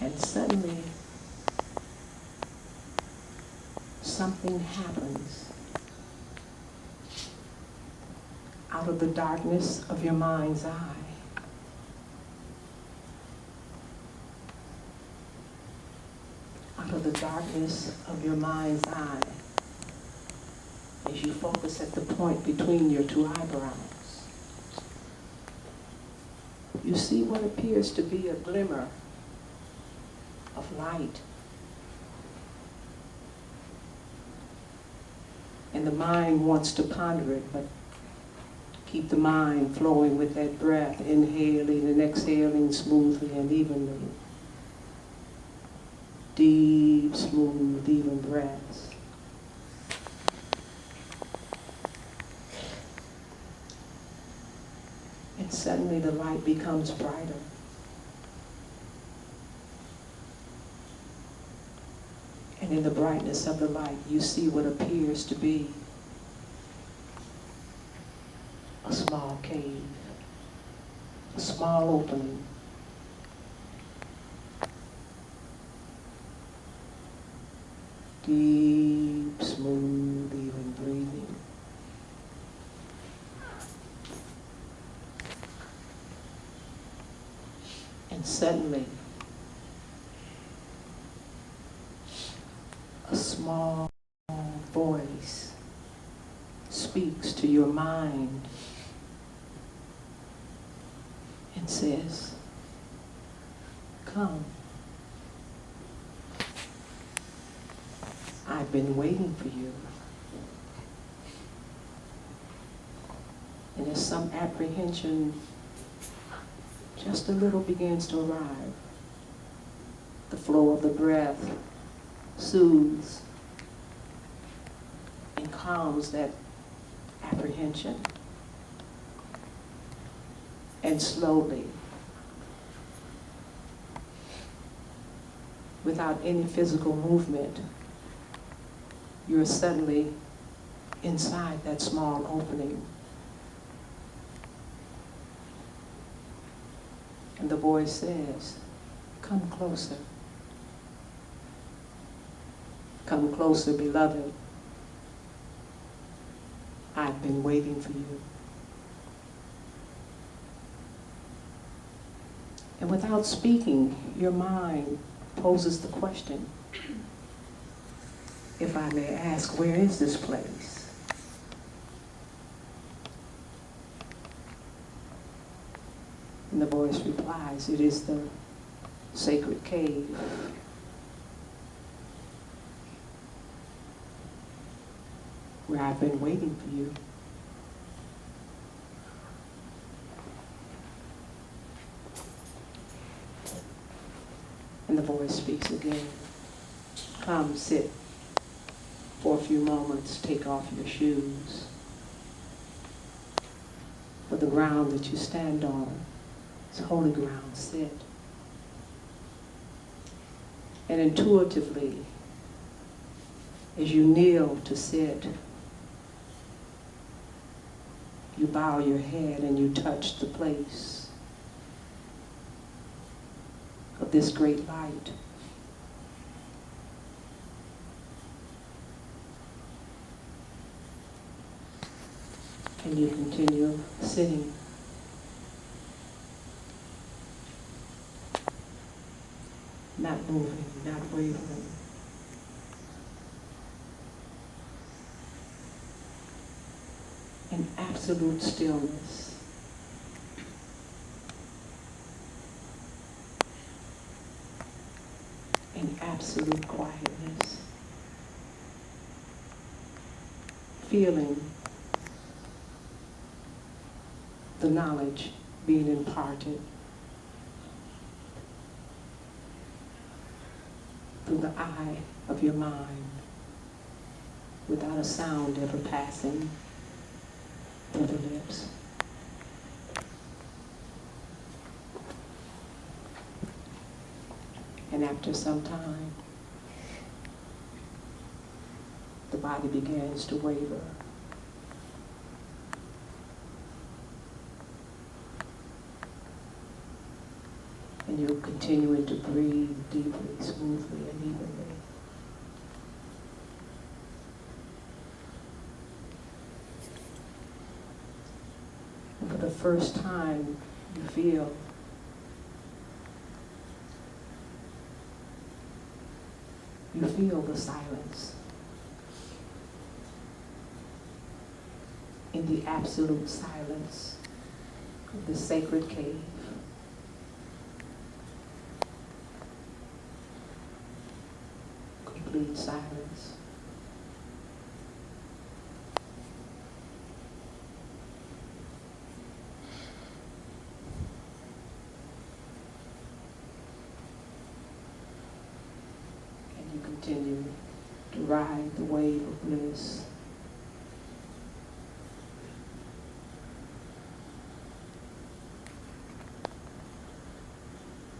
And suddenly, something happens. Out of the darkness of your mind's eye, out of the darkness of your mind's eye, as you focus at the point between your two eyebrows, you see what appears to be a glimmer of light. And the mind wants to ponder it, but keep the mind flowing with that breath, inhaling and exhaling smoothly and evenly. Deep, smooth, even breaths. And suddenly the light becomes brighter. And in the brightness of the light, you see what appears to be a small cave, a small opening. Deep, smooth, even breathing. And suddenly, a small voice speaks to your mind and says, "Come. I've been waiting for you." And as some apprehension just a little begins to arrive, the flow of the breath soothes and calms that apprehension. And slowly, without any physical movement, you're suddenly inside that small opening. And the voice says, "Come closer. Come closer, beloved. I've been waiting for you." And without speaking, your mind poses the question, if I may ask, where is this place? And the voice replies, it is the sacred cave. Where I've been waiting for you. And the voice speaks again. Come, sit for a few moments, take off your shoes. For the ground that you stand on is holy ground, sit. And intuitively, as you kneel to sit, you bow your head and you touch the place of this great light. And you continue sitting. Not moving, not wavering. In absolute stillness. In absolute quietness. Feeling the knowledge being imparted through the eye of your mind without a sound ever passing through the lips. And after some time, the body begins to waver. And you're continuing to breathe deeply, smoothly, and evenly. And for the first time, you feel the silence in the absolute silence of the sacred cave. Complete silence. And you continue to ride the wave of bliss.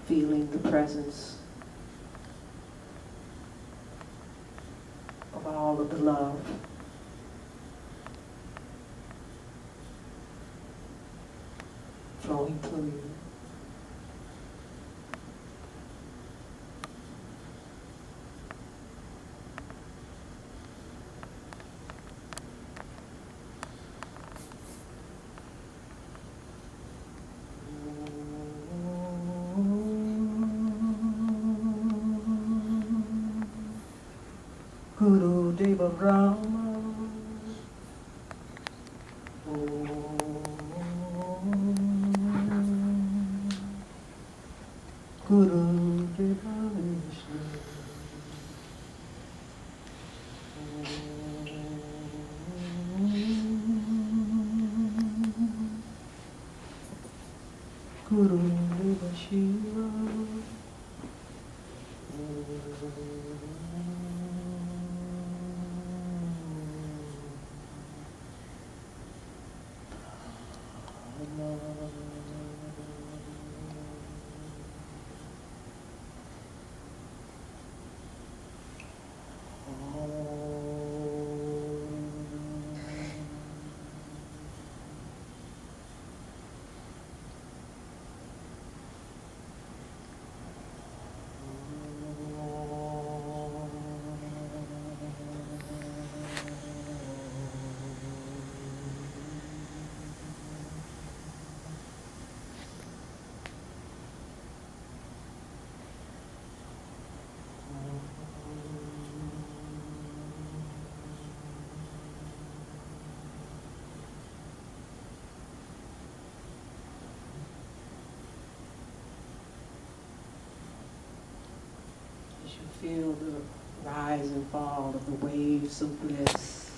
Feeling the presence of all of the love flowing through you. Guru Deva Brahma, Guru Deva Vishnu, Guru Deva Shiva, as you feel the rise and fall of the waves of bliss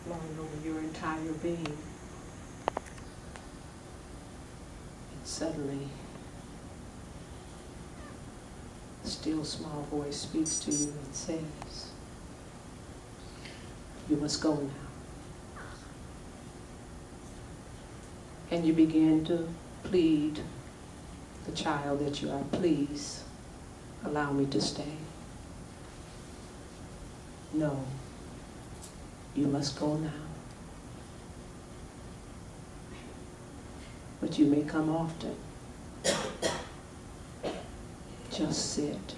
flowing over your entire being. And suddenly, a still small voice speaks to you and says, "You must go now." And you begin to plead the child that you are, "Please allow me to stay." "No, you must go now. But you may come often. Just sit.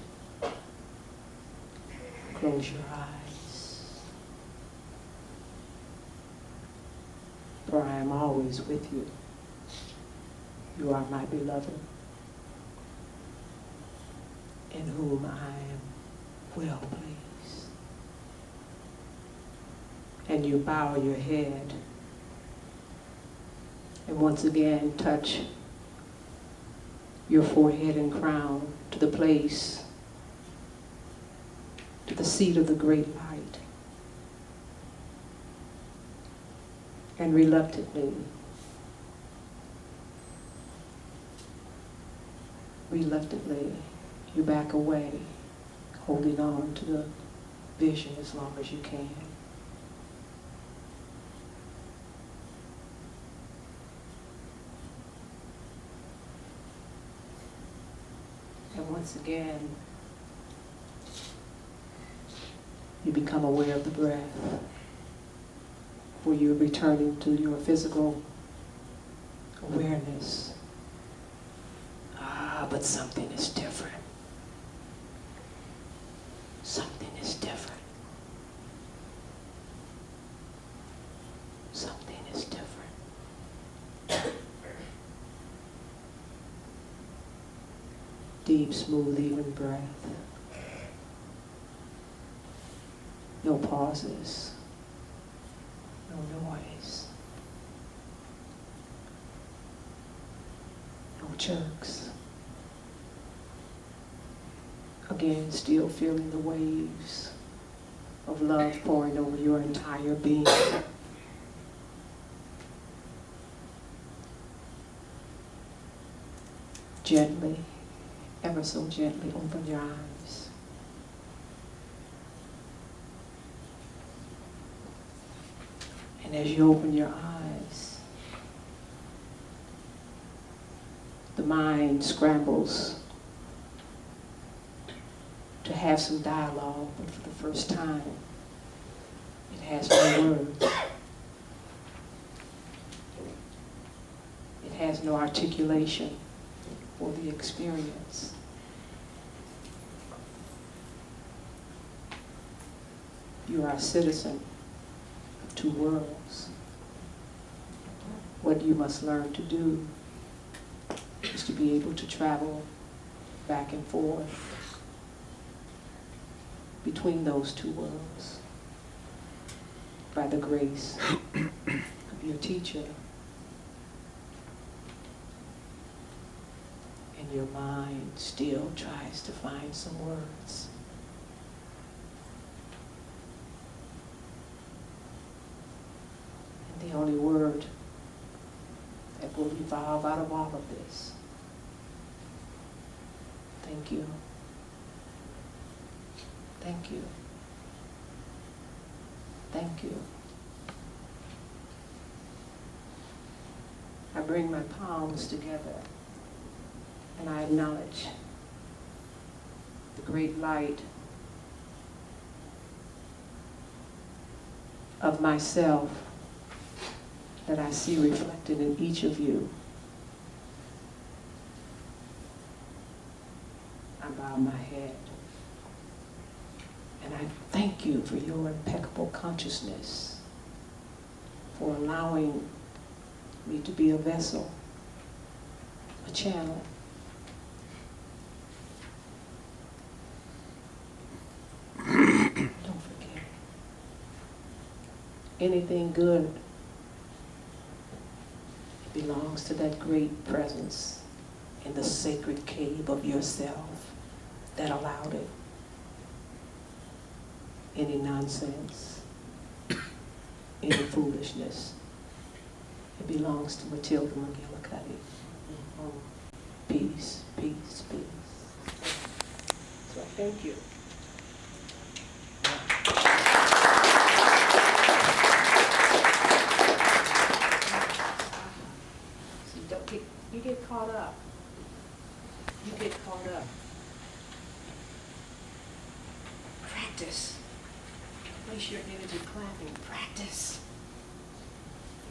Close your eyes. For I am always with you. You are my beloved, in whom I am well pleased." And you bow your head and once again touch your forehead and crown to the place, to the seat of the great light. And reluctantly, you back away, holding on to the vision as long as you can. And once again, you become aware of the breath, where you're returning to your physical awareness. But something is different. Something is different. Something is different. Deep, smooth, even breath. No pauses. No noise. No jerks. Again, still feeling the waves of love pouring over your entire being. Gently, ever so gently, open your eyes. And as you open your eyes, the mind scrambles to have some dialogue, but for the first time, it has no words. It has no articulation for the experience. You are a citizen of two worlds. What you must learn to do is to be able to travel back and forth between those two worlds by the grace of your teacher. And your mind still tries to find some words. And the only word that will evolve out of all of this: thank you. Thank you. Thank you. I bring my palms together and I acknowledge the great light of myself that I see reflected in each of you. I bow my head. And I thank you for your impeccable consciousness, for allowing me to be a vessel, a channel. Don't forget, anything good belongs to that great presence in the sacred cave of yourself that allowed it. Any nonsense, any foolishness, it belongs to Matilda McGillicuddy. Peace, peace, peace. So thank you. See, you get caught up. You get caught up. Practice. Place your energy clapping. Practice.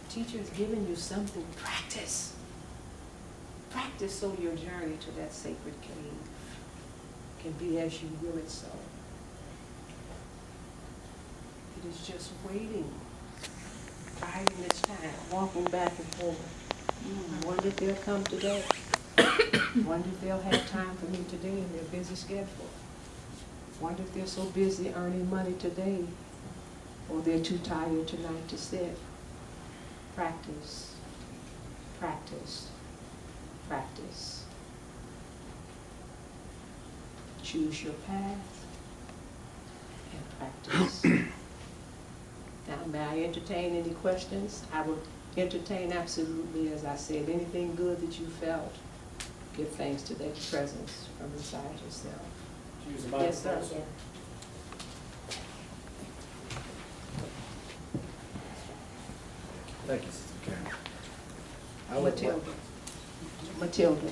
The teacher is giving you something. Practice. Practice so your journey to that sacred cave can be as you will it so. It is just waiting, biding its time, walking back and forth. Wonder if they'll come today. Wonder if they'll have time for me today in their busy schedule. Wonder if they're so busy earning money today, or they're too tired tonight to sit. Practice, practice, practice. Choose your path and practice. Now, may I entertain any questions? I would entertain absolutely, as I said, anything good that you felt. Give thanks to that presence from inside yourself. Use the Yes, microphone, sir. Thank you, Sister Karen. I would like- Matilda.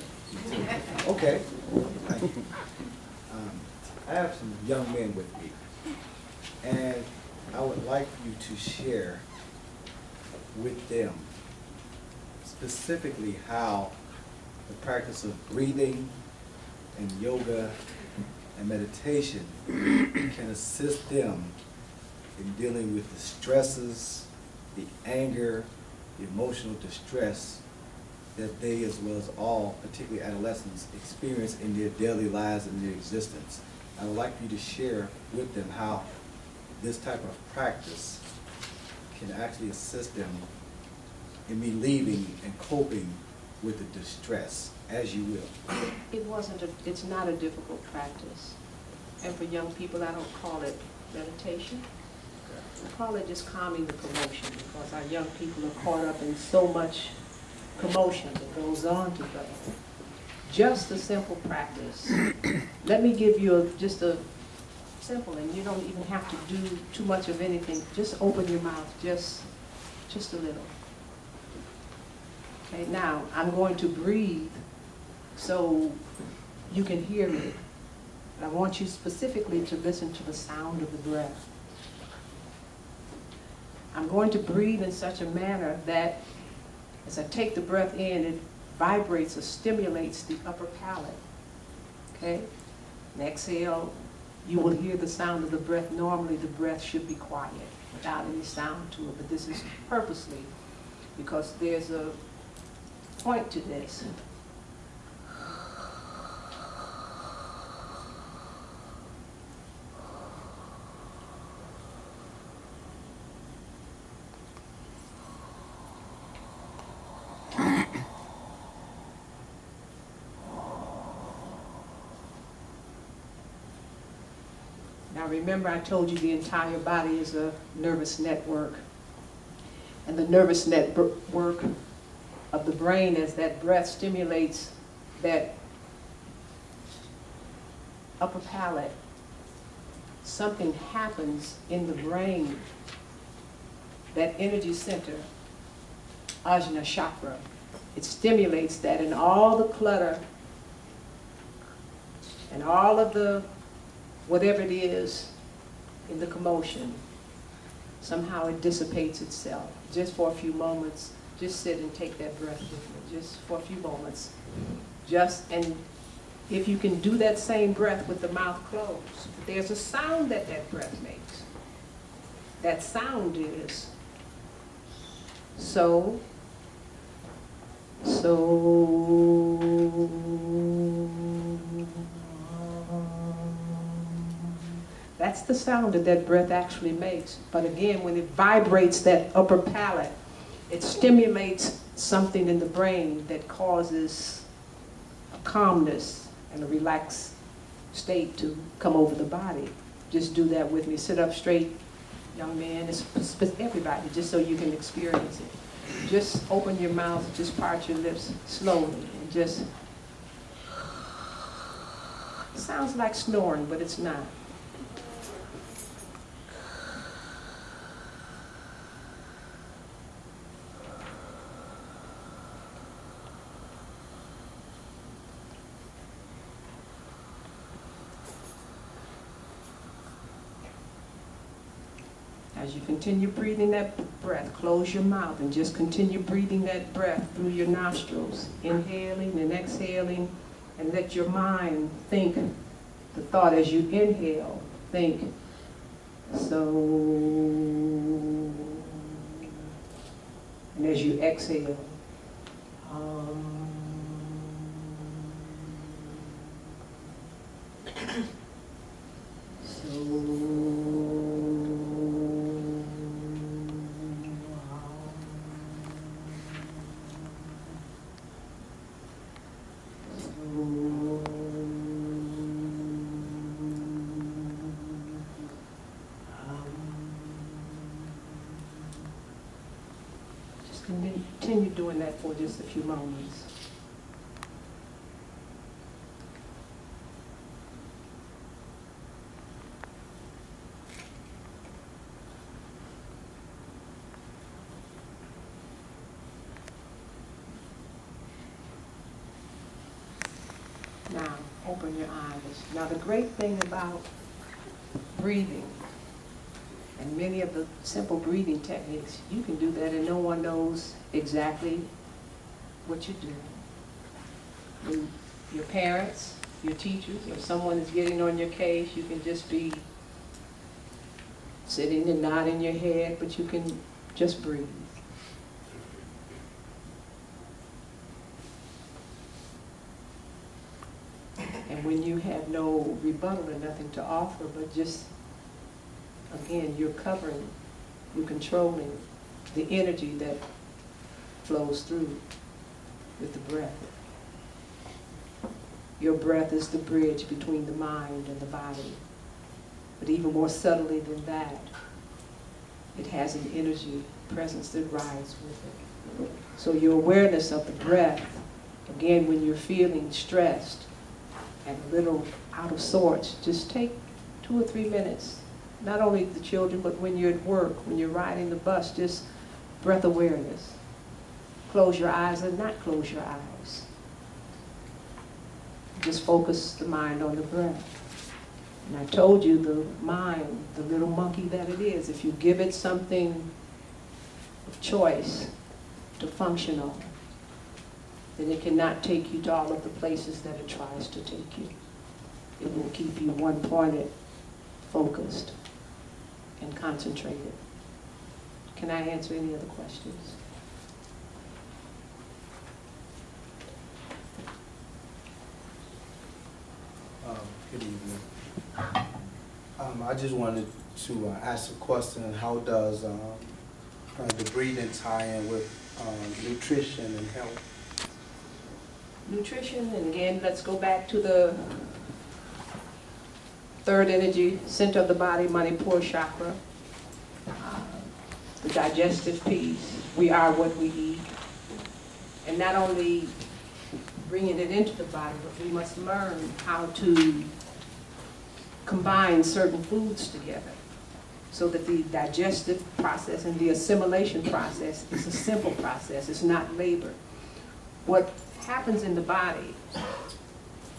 Okay. Thank you. I have some young men with me, and I would like you to share with them specifically how the practice of breathing and yoga and meditation can assist them in dealing with the stresses, the anger, the emotional distress that they, as well as all, particularly adolescents, experience in their daily lives and their existence. I would like for you to share with them how this type of practice can actually assist them in relieving and coping with the distress, as you will. It's not a difficult practice. And for young people, I don't call it meditation. I call it just calming the commotion, because our young people are caught up in so much commotion that goes on together. Just a simple practice. Let me give you just a simple, and you don't even have to do too much of anything. Just open your mouth, just a little. Okay, now I'm going to breathe so you can hear me. I want you specifically to listen to the sound of the breath. I'm going to breathe in such a manner that as I take the breath in, it vibrates or stimulates the upper palate. Okay? And exhale, you will hear the sound of the breath. Normally the breath should be quiet without any sound to it, but this is purposely because there's a point to this. Now remember, I told you the entire body is a nervous network. And the nervous network of the brain, as that breath stimulates that upper palate, something happens in the brain, that energy center, Ajna chakra. It stimulates that, and all the clutter and all of the whatever it is in the commotion, somehow it dissipates itself. Just for a few moments, just sit and take that breath with me, just for a few moments. And if you can do that same breath with the mouth closed, there's a sound that breath makes. That sound is so. That's the sound that breath actually makes. But again, when it vibrates that upper palate, it stimulates something in the brain that causes a calmness and a relaxed state to come over the body. Just do that with me. Sit up straight, young man. It's everybody, just so you can experience it. Just open your mouth, just part your lips slowly, and just, it sounds like snoring, but it's not. As you continue breathing that breath, close your mouth and just continue breathing that breath through your nostrils, inhaling and exhaling, and let your mind think the thought as you inhale. Think, so, and as you exhale, continue doing that for just a few moments. Now, open your eyes. Now, the great thing about breathing, and many of the simple breathing techniques, you can do that and no one knows exactly what you do. When your parents, your teachers, or someone is getting on your case, you can just be sitting and nodding your head, but you can just breathe. And when you have no rebuttal or nothing to offer, but just, again, you're covering, you're controlling the energy that flows through with the breath. Your breath is the bridge between the mind and the body. But even more subtly than that, it has an energy presence that rides with it. So your awareness of the breath, again, when you're feeling stressed and a little out of sorts, just take 2 or 3 minutes. Not only the children, but when you're at work, when you're riding the bus, just breath awareness. Close your eyes or not close your eyes. Just focus the mind on the breath. And I told you the mind, the little monkey that it is, if you give it something of choice to function on, then it cannot take you to all of the places that it tries to take you. It will keep you one-pointed, focused, and concentrated. Can I answer any other questions? Good evening. I just wanted to ask a question. How does the breathing tie in with nutrition and health? Nutrition, and again, let's go back to the third energy center of the body, Manipur chakra. The digestive piece. We are what we eat. And not only bringing it into the body, but we must learn how to combine certain foods together so that the digestive process and the assimilation process is a simple process. It's not labor. What happens in the body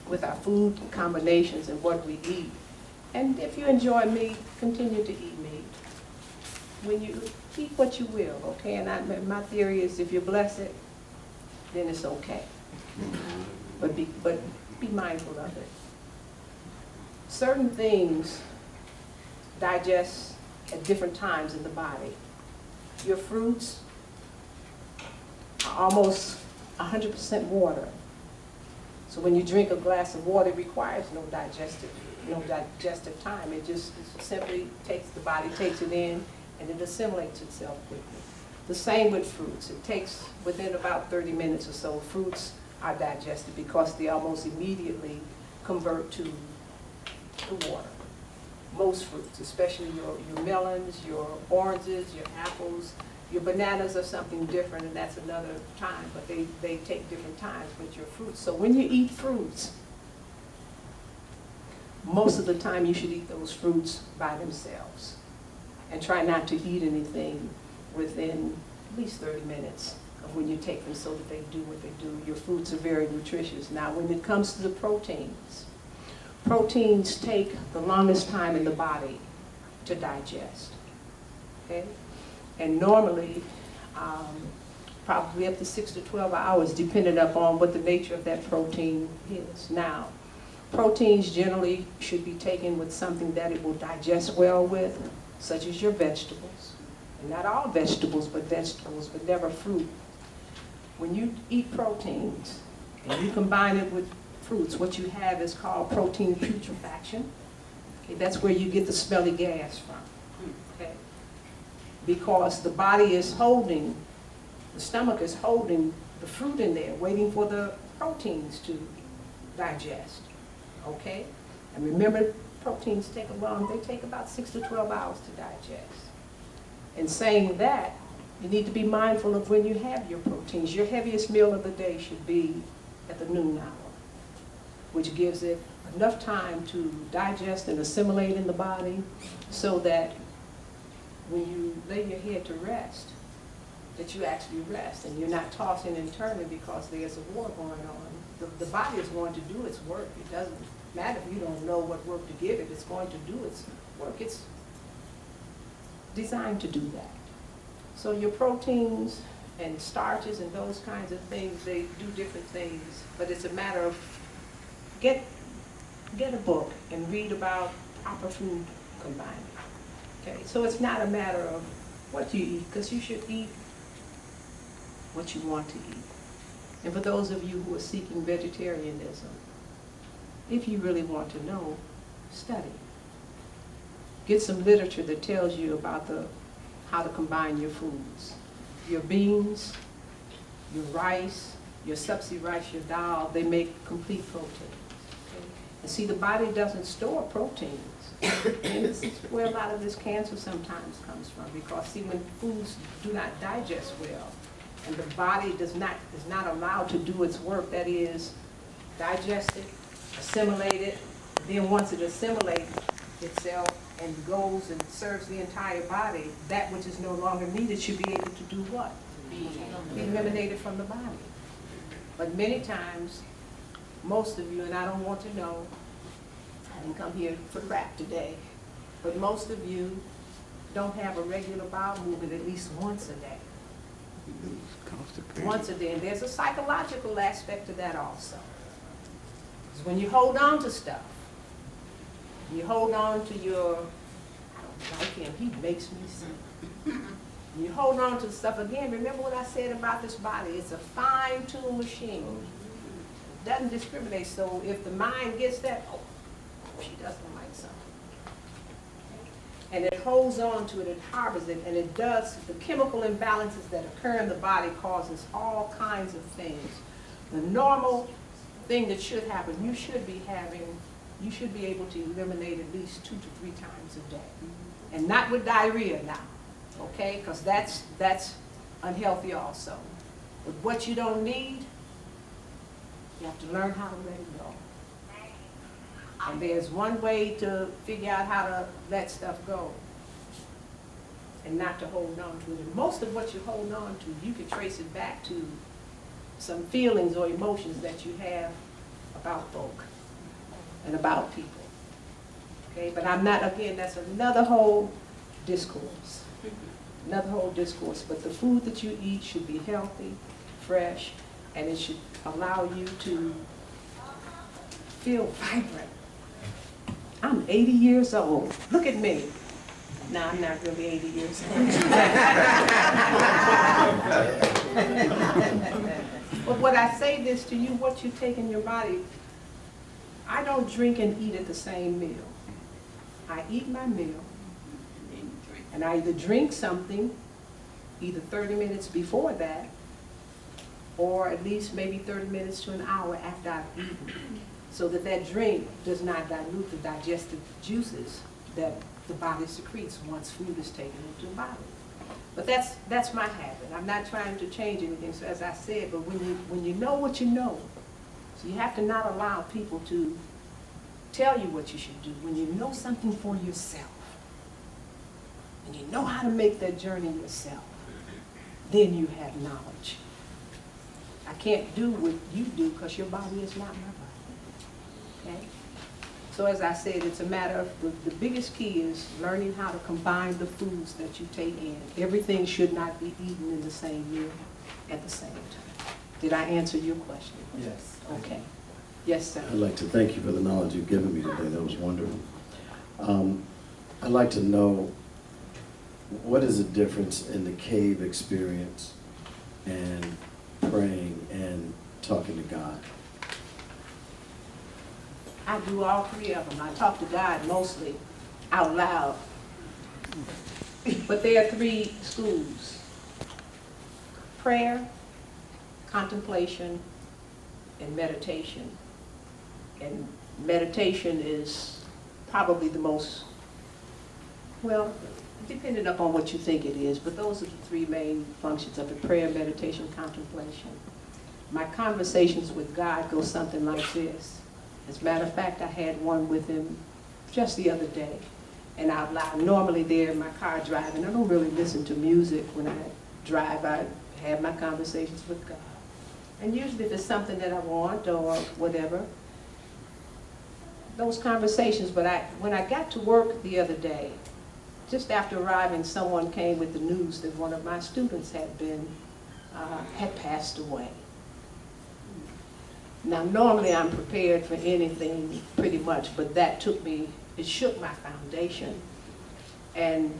with our food combinations and what we eat, and if you enjoy meat, continue to eat meat. When you eat what you will, okay? And my theory is if you bless it, then it's okay. But be mindful of it. Certain things digest at different times in the body. Your fruits are almost 100% water. So when you drink a glass of water, it requires no digestive time. It just simply the body takes it in and it assimilates itself quickly. The same with fruits. It takes within about 30 minutes or so, fruits are digested because they almost immediately convert to the water. Most fruits, especially your melons, your oranges, your apples, your bananas are something different, and that's another time, but they take different times with your fruits. So when you eat fruits, most of the time you should eat those fruits by themselves. And try not to eat anything within at least 30 minutes of when you take them so that they do what they do. Your fruits are very nutritious. Now, when it comes to the proteins, proteins take the longest time in the body to digest, okay? And normally, probably up to 6 to 12 hours, depending upon what the nature of that protein is. Now, proteins generally should be taken with something that it will digest well with, such as your vegetables. And not all vegetables, but never fruit. When you eat proteins and you combine it with fruits, what you have is called protein putrefaction. Okay, that's where you get the smelly gas from. Okay? Because the body is holding, the stomach is holding the fruit in there, waiting for the proteins to digest. Okay? And remember, proteins take about 6 to 12 hours to digest. And saying that, you need to be mindful of when you have your proteins. Your heaviest meal of the day should be at the noon hour, which gives it enough time to digest and assimilate in the body so that when you lay your head to rest, that you actually rest and you're not tossing and turning because there's a war going on. The body is going to do its work. It doesn't matter if you don't know what work to give it. It's going to do its work. It's designed to do that. So your proteins, and starches and those kinds of things, they do different things. But it's a matter of get a book and read about proper food combining. Okay, so it's not a matter of what you eat, because you should eat what you want to eat. And for those of you who are seeking vegetarianism, if you really want to know, study. Get some literature that tells you about how to combine your foods. Your beans, your rice, your subsi rice, your dal, they make complete proteins. Okay? And see, the body doesn't store proteins. And this is where a lot of this cancer sometimes comes from, because see, when foods do not digest well, and the body is not allowed to do its work, that is, digest it, assimilate it, then once it assimilates itself and goes and serves the entire body, that which is no longer needed should be able to do what? Be eliminated from the body. But many times, most of you, and I don't want to know, I didn't come here for crap today, but most of you don't have a regular bowel movement at least once a day. Once a day. And there's a psychological aspect to that also. Because when you hold on to stuff, you hold on to your, I don't like him, he makes me sick. You hold on to stuff again. Remember what I said about this body? It's a fine-tuned machine. It doesn't discriminate. So if the mind gets that, oh, she doesn't like something. And it holds on to it, it harbors it, and it does, the chemical imbalances that occur in the body causes all kinds of things. The normal thing that should happen, you should be able to eliminate at least 2 to 3 times a day. And not with diarrhea now, okay? Because that's unhealthy also. But what you don't need, you have to learn how to let it go. And there's one way to figure out how to let stuff go and not to hold on to it. And most of what you hold on to, you can trace it back to some feelings or emotions that you have about folk and about people. Okay, but I'm not, again, that's another whole discourse. Another whole discourse. But the food that you eat should be healthy, fresh, and it should allow you to feel vibrant. I'm 80 years old. Look at me. No, I'm not really 80 years old. But when I say this to you, what you take in your body, I don't drink and eat at the same meal. I eat my meal, and I either drink something, either 30 minutes before that, or at least maybe 30 minutes to an hour after I've eaten, so that that drink does not dilute the digestive juices that the body secretes once food is taken into the body. But that's my habit. I'm not trying to change anything, so as I said, but when you know what you know, so you have to not allow people to tell you what you should do. When you know something for yourself, and you know how to make that journey yourself, then you have knowledge. I can't do what you do because your body is not my body. Okay? So as I said, it's a matter of, the biggest key is learning how to combine the foods that you take in. Everything should not be eaten in the same meal at the same time. Did I answer your question? Yes. Okay. Yes, sir. I'd like to thank you for the knowledge you've given me today. That was wonderful. I'd like to know, what is the difference in the cave experience and praying and talking to God? I do all 3 of them. I talk to God mostly out loud. But there are 3 schools: prayer, contemplation, and meditation. And meditation is probably the most, well, depending upon what you think it is, but those are the 3 main functions of it: prayer, meditation, contemplation. My conversations with God go something like this. As a matter of fact, I had one with him just the other day, and out loud. Normally there in my car driving, I don't really listen to music when I drive. I have my conversations with God. And usually if it's something that I want or whatever, those conversations. But when I got to work the other day, just after arriving, someone came with the news that one of my students had been had passed away. Now, normally I'm prepared for anything pretty much, but that took me, it shook my foundation. And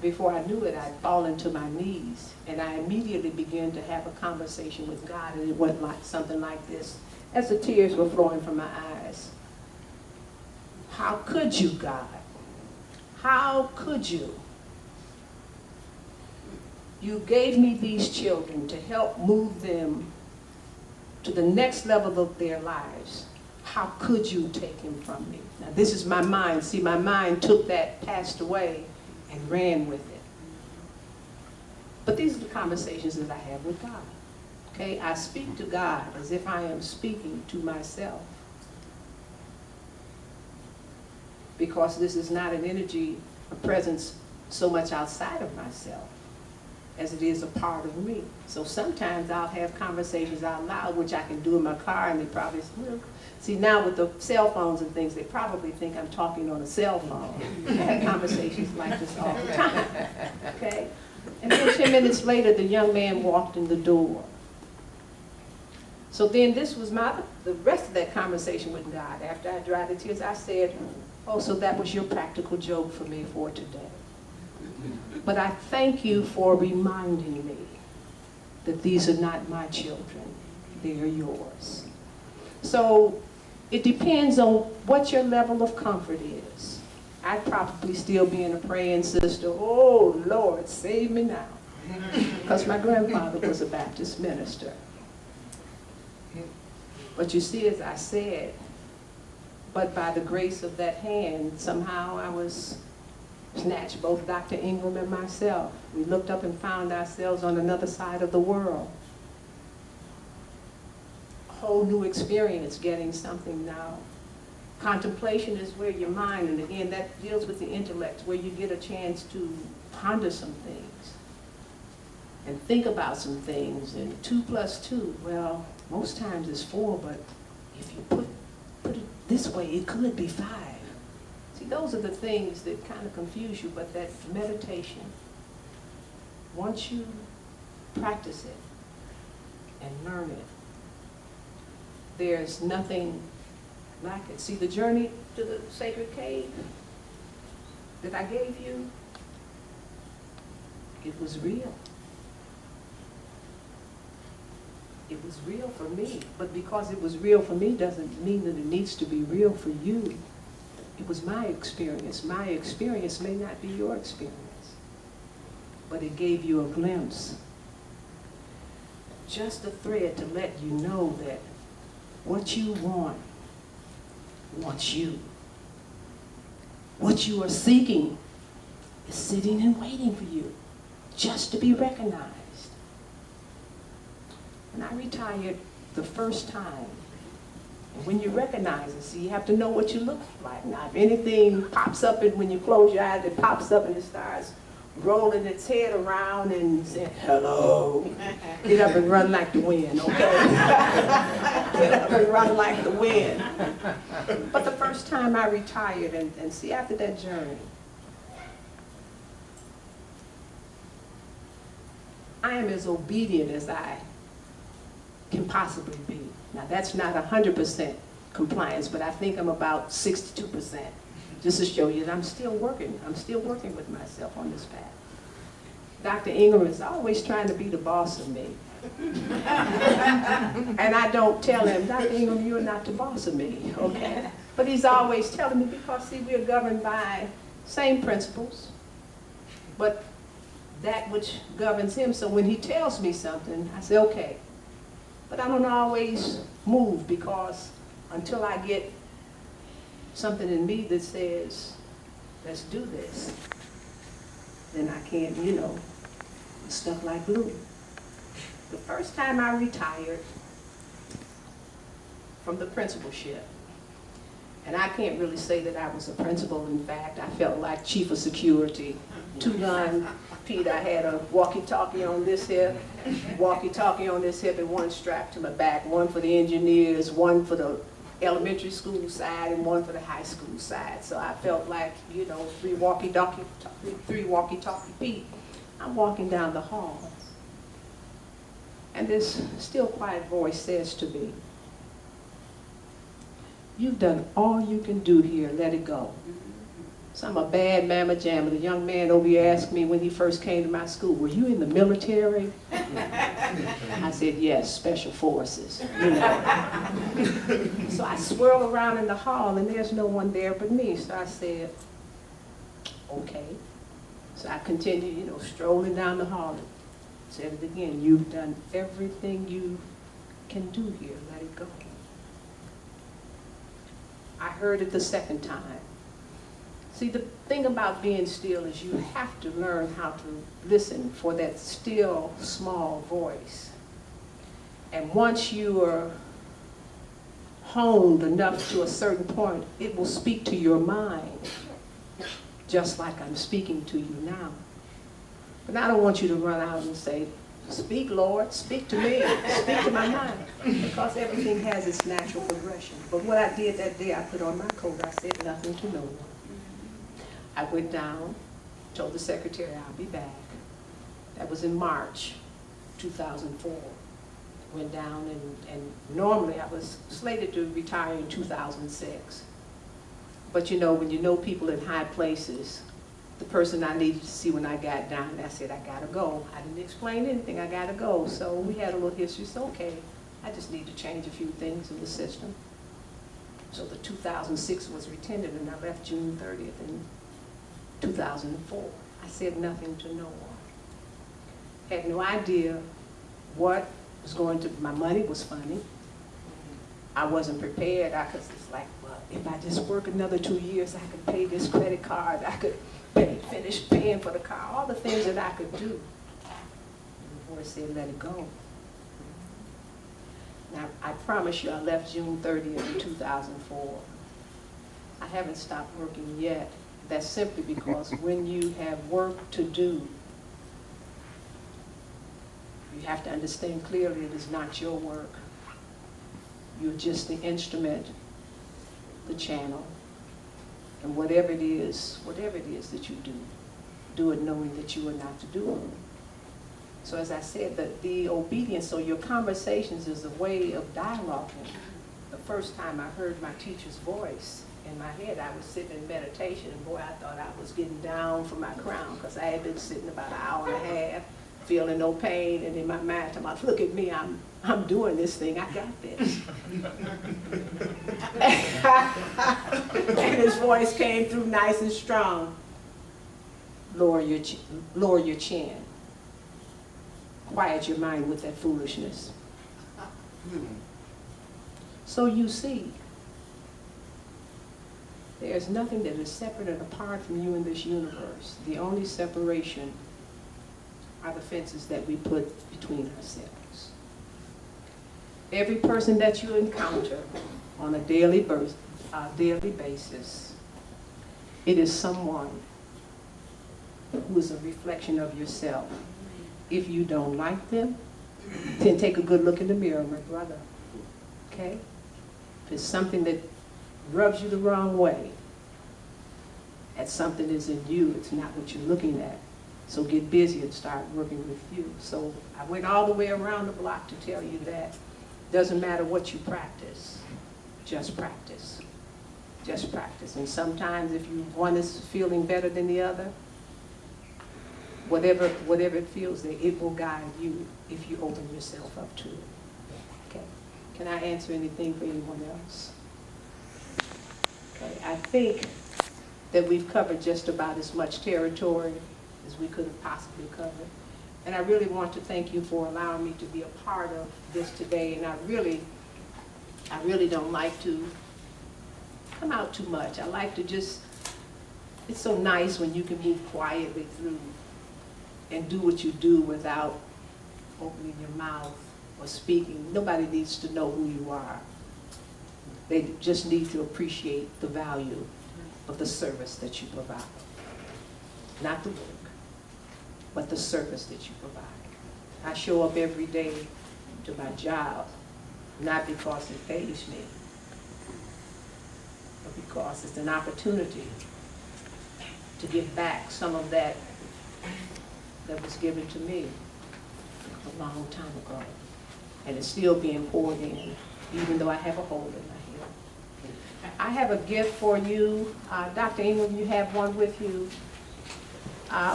before I knew it, I'd fallen to my knees, and I immediately began to have a conversation with God, and it went like something like this, as the tears were flowing from my eyes. How could you, God? How could you? You gave me these children to help move them to the next level of their lives. How could you take him from me? Now this is my mind. See, my mind took that, passed away, and ran with it. But these are the conversations that I have with God. Okay, I speak to God as if I am speaking to myself. Because this is not an energy, a presence so much outside of myself as it is a part of me. So sometimes I'll have conversations out loud, which I can do in my car, and they probably say, well, see, now with the cell phones and things, they probably think I'm talking on a cell phone. I have conversations like this all the time, okay? And then 10 minutes later, the young man walked in the door. So then this was the rest of that conversation with God. After I dried the tears, I said, oh, so that was your practical joke for me for today. But I thank you for reminding me that these are not my children, they are yours. So it depends on what your level of comfort is. I'd probably still be in a praying sister, oh Lord, save me now. Because my grandfather was a Baptist minister. But you see, as I said, but by the grace of that hand, somehow I was snatched, both Dr. Ingram and myself. We looked up and found ourselves on another side of the world. A whole new experience, getting something now. Contemplation is where your mind, and again, that deals with the intellect, where you get a chance to ponder some things and think about some things. And 2 + 2, well, most times it's 4, but if you put it this way, it could be 5. See, those are the things that kind of confuse you, but that meditation, once you practice it and learn it, there's nothing like it. See, the journey to the sacred cave that I gave you, it was real. It was real for me, but because it was real for me doesn't mean that it needs to be real for you. It was my experience. My experience may not be your experience, but it gave you a glimpse, just a thread to let you know that what you want wants you. What you are seeking is sitting and waiting for you, just to be recognized. When I retired the first time, and when you recognize it, see, you have to know what you look like. Now, if anything pops up, and when you close your eyes, it pops up and it starts rolling its head around and saying, hello. Get up and run like the wind, okay? Get up and run like the wind. But the first time I retired, and see, after that journey, I am as obedient as I can possibly be. Now that's not 100% compliance, but I think I'm about 62%, just to show you that I'm still working. I'm still working with myself on this path. Dr. Ingram is always trying to be the boss of me. And I don't tell him, Dr. Ingram, you're not the boss of me, okay? But he's always telling me, because see, we're governed by same principles, but that which governs him. So when he tells me something, I say, okay. But I don't always move, because until I get something in me that says, let's do this, then I can't, you know, stuck like glue. The first time I retired from the principalship, and I can't really say that I was a principal. In fact, I felt like chief of security. Two-gun Pete, I had a walkie-talkie on this hip, walkie-talkie on this hip, and one strapped to my back, one for the engineers, one for the elementary school side, and one for the high school side. So I felt like, you know, three walkie-talkie Pete. I'm walking down the hall, And this still quiet voice says to me, "You've done all you can do here, let it go." So I'm a bad mamma jamma. The young man over here asked me when he first came to my school, "Were you in the military?" I said, "Yes, special forces, you know." So I swirl around in the hall and there's no one there but me. So I said, "Okay." So I continued, you know, strolling down the hall and said it again, "You've done everything you can do here, let it go." I heard it the second time. See, the thing about being still is you have to learn how to listen for that still, small voice. And once you are honed enough to a certain point, it will speak to your mind, just like I'm speaking to you now. But I don't want you to run out and say, "Speak, Lord, speak to me, speak to my mind," because everything has its natural progression. But what I did that day, I put on my coat, I said nothing to no one. I went down, told the secretary I'll be back. That was in March 2004. Went down and normally I was slated to retire in 2006. But you know, when you know people in high places, the person I needed to see when I got down, I said, "I gotta go." I didn't explain anything, I gotta go. So we had a little history, so okay, I just need to change a few things in the system. So the 2006 was retendered and I left June 30th in 2004. I said nothing to no one. Had no idea what was going to, my money was funny. I wasn't prepared. It's like, well, if I just work another 2 years, I could pay this credit card, I could finish paying for the car, all the things that I could do. And the voice said, "Let it go." Now, I promise you, I left June 30th in 2004. I haven't stopped working yet. That's simply because when you have work to do, you have to understand clearly it is not your work. You're just the instrument, the channel, and whatever it is that you do it knowing that you are not to do it. So as I said, the obedience, so your conversations is a way of dialoguing. The first time I heard my teacher's voice in my head, I was sitting in meditation, and boy, I thought I was getting down from my crown, because I had been sitting about an hour and a half, feeling no pain, and in my mind, I'm like, "Look at me, I'm doing this thing, I got this." And his voice came through nice and strong. Lower your chin. Quiet your mind with that foolishness. So you see, there's nothing that is separate and apart from you in this universe. The only separation are the fences that we put between ourselves. Every person that you encounter on a daily basis, it is someone who is a reflection of yourself. If you don't like them, then take a good look in the mirror, my brother. Okay? If it's something that rubs you the wrong way, that's something that's in you, it's not what you're looking at. So get busy and start working with you. So I went all the way around the block to tell you that doesn't matter what you practice, just practice. Just practice. And sometimes if one is feeling better than the other, whatever it feels that it will guide you if you open yourself up to it. Okay. Can I answer anything for anyone else? Okay. I think that we've covered just about as much territory as we could have possibly covered. And I really want to thank you for allowing me to be a part of this today. And I really don't like to come out too much. I like to just, it's so nice when you can move quietly through and do what you do without opening your mouth or speaking. Nobody needs to know who you are. They just need to appreciate the value of the service that you provide. Not the work, but the service that you provide. I show up every day to my job, not because it pays me, but because it's an opportunity to give back some of that was given to me a long time ago. And it's still being poured in, even though I have a hole in my head. I have a gift for you. Dr. Ingram, you have one with you.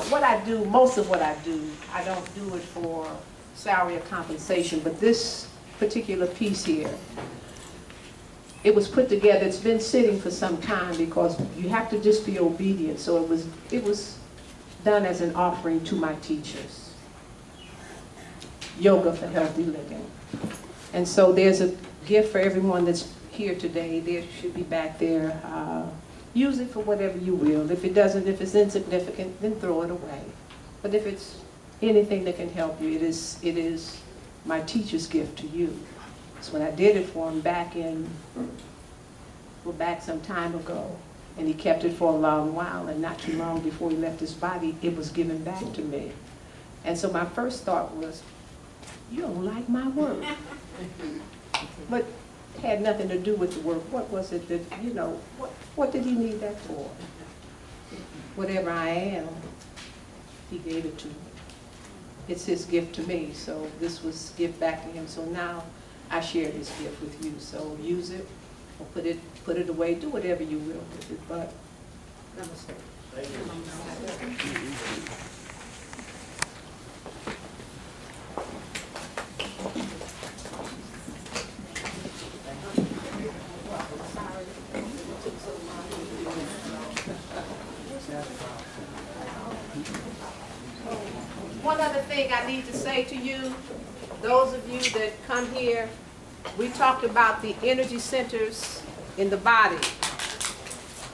What I do, most of what I do, I don't do it for salary or compensation, but this particular piece here, it was put together, it's been sitting for some time because you have to just be obedient. So it was done as an offering to my teachers. Yoga for Healthy Living. And so there's a gift for everyone that's here today. There should be back there. Use it for whatever you will. If it doesn't, if it's insignificant, then throw it away. But if it's anything that can help you, it is my teacher's gift to you. So when I did it for him back some time ago, and he kept it for a long while, and not too long before he left his body, it was given back to me. And so my first thought was, you don't like my work. But it had nothing to do with the work. What was it that, what did he need that for? Whatever I am, he gave it to me. It's his gift to me, so this was gift back to him. So now I share this gift with you. So use it, or put it away, do whatever you will with it, but namaste. One other thing I need to say to you, those of you that come here, we talked about the energy centers in the body.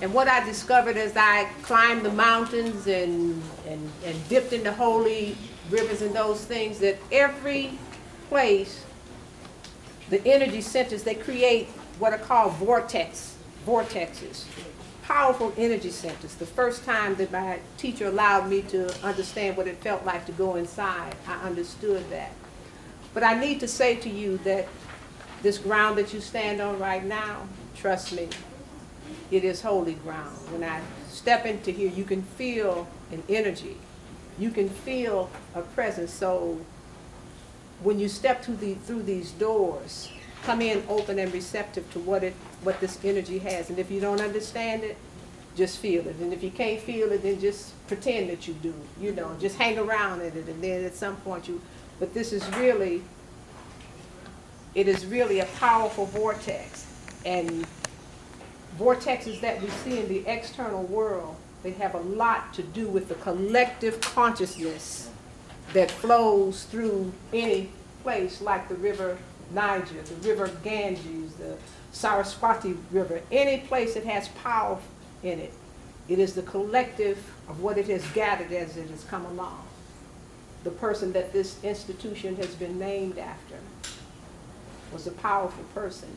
And what I discovered as I climbed the mountains and dipped into holy rivers and those things, that every place, the energy centers, they create what are called vortexes. Powerful energy centers. The first time that my teacher allowed me to understand what it felt like to go inside, I understood that. But I need to say to you that this ground that you stand on right now, trust me, it is holy ground. When I step into here, you can feel an energy. You can feel a presence. So when you step through these doors, come in open and receptive to what this energy has. And if you don't understand it, just feel it. And if you can't feel it, then just pretend that you do. Just hang around in it, and then at some point but this is really, it is really a powerful vortex. And vortexes that we see in the external world, they have a lot to do with the collective consciousness that flows through any place, like the river Niger, the river Ganges, the Saraswati River, any place that has power in it. It is the collective of what it has gathered as it has come along. The person that this institution has been named after was a powerful person.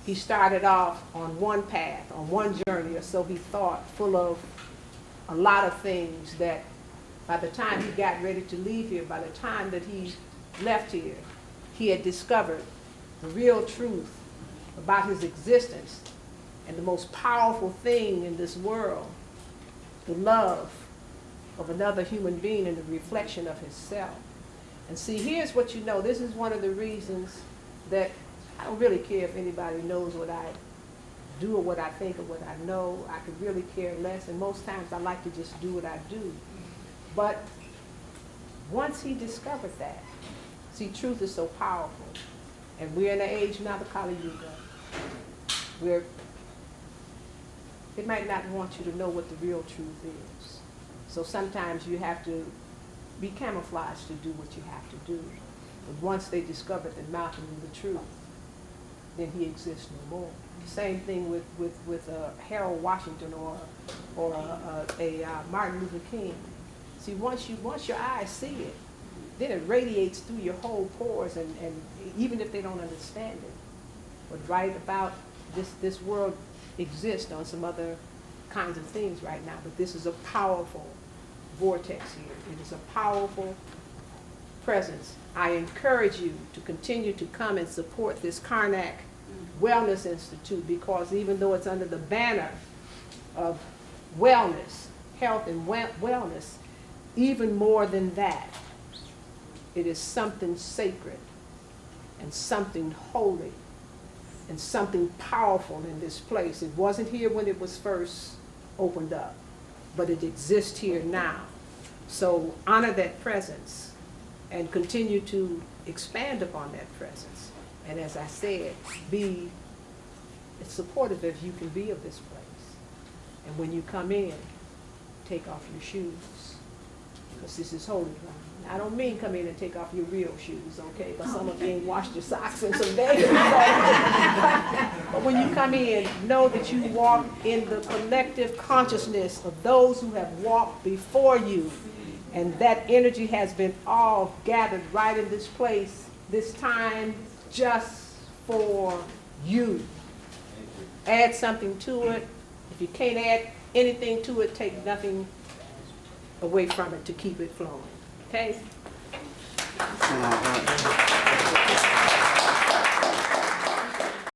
He started off on one path, on one journey, or so he thought, full of a lot of things that by the time he got ready to leave here, by the time that he left here, he had discovered the real truth about his existence and the most powerful thing in this world, the love of another human being and the reflection of himself. And see, here's what you know. This is one of the reasons that I don't really care if anybody knows what I do or what I think or what I know. I could really care less, and most times I like to just do what I do. But once he discovered that, see, truth is so powerful. And we're in an age now, the Kali Yuga, where it might not want you to know what the real truth is. So sometimes you have to be camouflaged to do what you have to do. But once they discover the mountain and the truth, then he exists no more. Same thing with Harold Washington or Martin Luther King. See, once your eyes see it, then it radiates through your whole pores, and even if they don't understand it. But right about this world exists on some other kinds of things right now, but this is a powerful vortex here. It is a powerful presence. I encourage you to continue to come and support this Karnak Wellness Institute, because even though it's under the banner of wellness, health and wellness, even more than that, It is something sacred and something holy and something powerful in this place. It wasn't here when it was first opened up, but it exists here now. So honor that presence and continue to expand upon that presence. And as I said, be as supportive as you can be of this place. And when you come in, take off your shoes, because this is holy ground. I don't mean come in and take off your real shoes, okay? Because some of you ain't washed your socks in some days. But when you come in, know that you walk in the collective consciousness of those who have walked before you. And that energy has been all gathered right in this place, this time, just for you. Add something to it. If you can't add anything to it, take nothing away from it to keep it flowing. Okay?